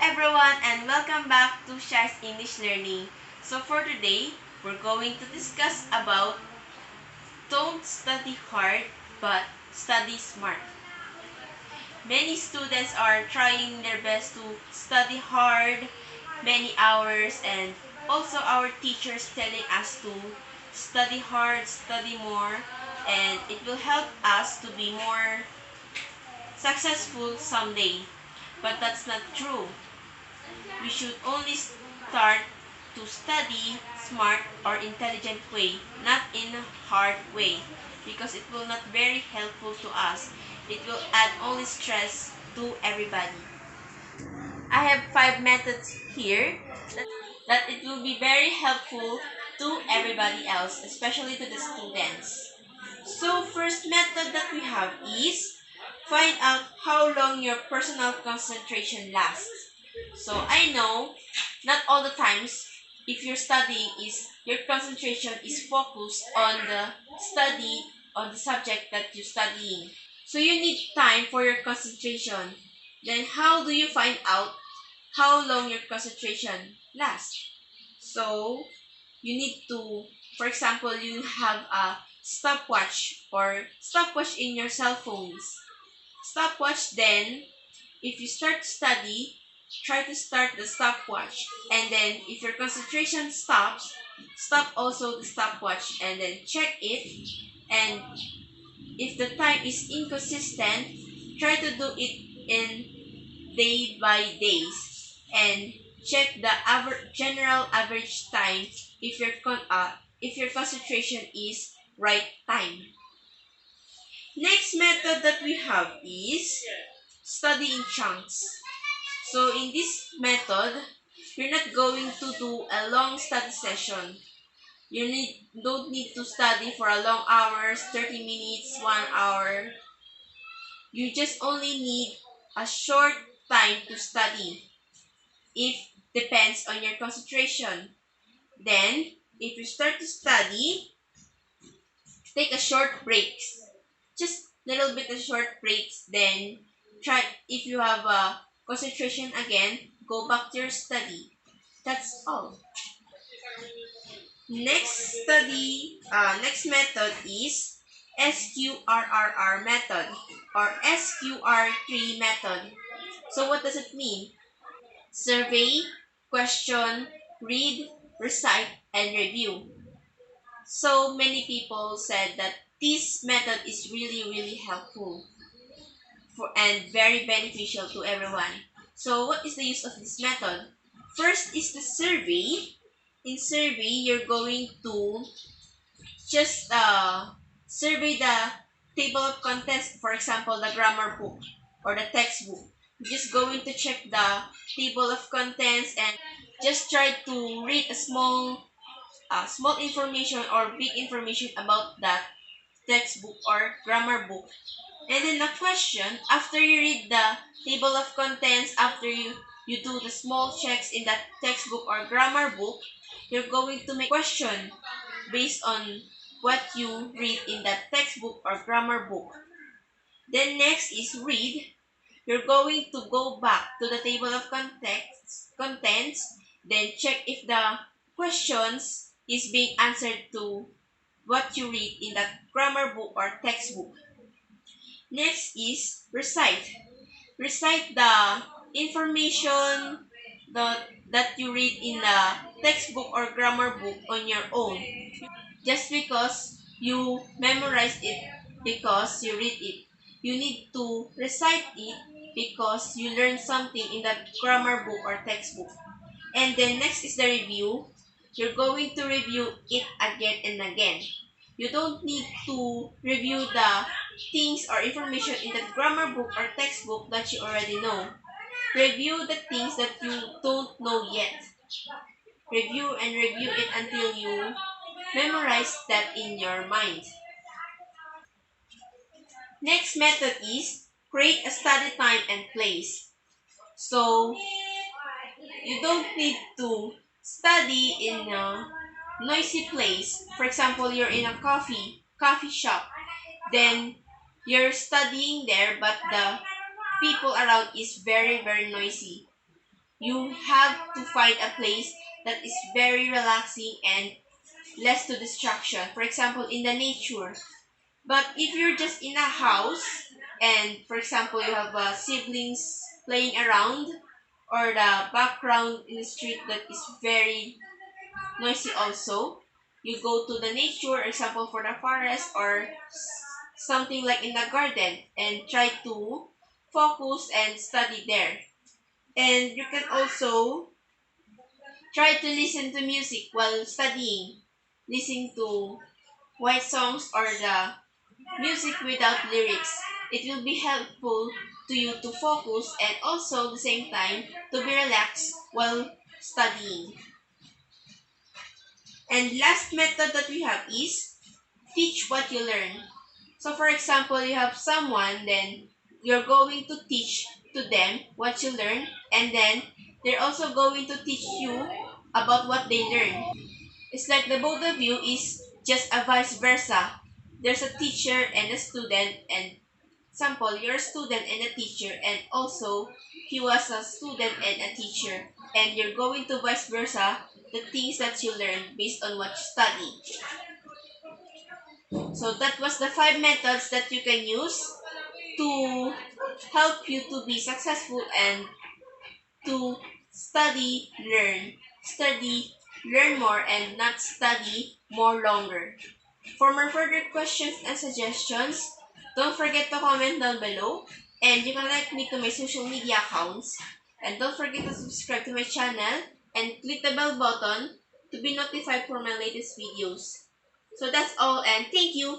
everyone and welcome back to Shy's English Learning. So for today, we're going to discuss about don't study hard but study smart. Many students are trying their best to study hard, many hours, and also our teachers telling us to study hard, study more, and it will help us to be more successful someday. But that's not true. We should only start to study smart or intelligent way, not in a hard way, because it will not very helpful to us. It will add only stress to everybody. I have 5 methods here that it will be very helpful to everybody else, especially to the students. So first method that we have is find out how long your personal concentration lasts. So I know not all the times if you're studying is your concentration is focused on the study on the subject that you're studying. So you need time for your concentration. Then how do you find out how long your concentration lasts? So you need to, for example, you have a stopwatch in your cell phones. Stopwatch, then if you start to study, try to start the stopwatch. And then if your concentration stops, stop also the stopwatch and then check it. And if the time is inconsistent, try to do it in day by days. And check the general average time if your concentration is right time. Next method that we have is study in chunks. So in this method, you're not going to do a long study session. Don't need to study for a long hours, 30 minutes, 1 hour. You just only need a short time to study. If depends on your concentration. Then, if you start to study, take a short breaks. Just little bit of short breaks. Then, try if you have a concentration again, go back to your study. That's all. Next method is SQRRR method or SQR3 method. So what does it mean? Survey, question, read, recite, and review. So many people said that this method is really helpful and very beneficial to everyone. So what is the use of this method? First is the survey. In survey, you're going to just survey the table of contents, for example, the grammar book or the textbook. You're just going to check the table of contents and just try to read a small information or big information about that textbook or grammar book. And then the question, after you read the table of contents, after you do the small checks in that textbook or grammar book, you're going to make question based on what you read in that textbook or grammar book. Then next is read. You're going to go back to the table of contents, then check if the questions is being answered to what you read in that grammar book or textbook. Next is recite. Recite the information that you read in the textbook or grammar book on your own. Just because you memorize it because you read it. You need to recite it because you learn something in that grammar book or textbook. And then next is the review. You're going to review it again and again. You don't need to review the things or information in the grammar book or textbook that you already know. Review the things that you don't know yet. Review and review it until you memorize that in your mind. Next method is create a study time and place. So you don't need to study in a noisy place. For example, you're in a coffee shop. Then you're studying there but the people around is very noisy. you have to find a place that is very relaxing and less to distraction. For example, in the nature. But if you're just in a house and, for example, you have siblings playing around or the background in the street that is very noisy also, you go to the nature, example for the forest or something like in the garden and try to focus and study there. And you can also try to listen to music while studying. Listen to white songs or the music without lyrics. It will be helpful to you to focus and also at the same time to be relaxed while studying. And last method that we have is teach what you learn. So for example, you have someone, then you're going to teach to them what you learn, and then they're also going to teach you about what they learn. It's like the both of you is just a vice versa. There's a teacher and a student, and example, you're a student and a teacher, and also he was a student and a teacher, and you're going to vice versa the things that you learn based on what you study. So that was the five methods that you can use to help you to be successful and to study, learn more, and not study more longer. For more further questions and suggestions, don't forget to comment down below, and you can like me to my social media accounts. And don't forget to subscribe to my channel and click the bell button to be notified for my latest videos. So that's all, and thank you.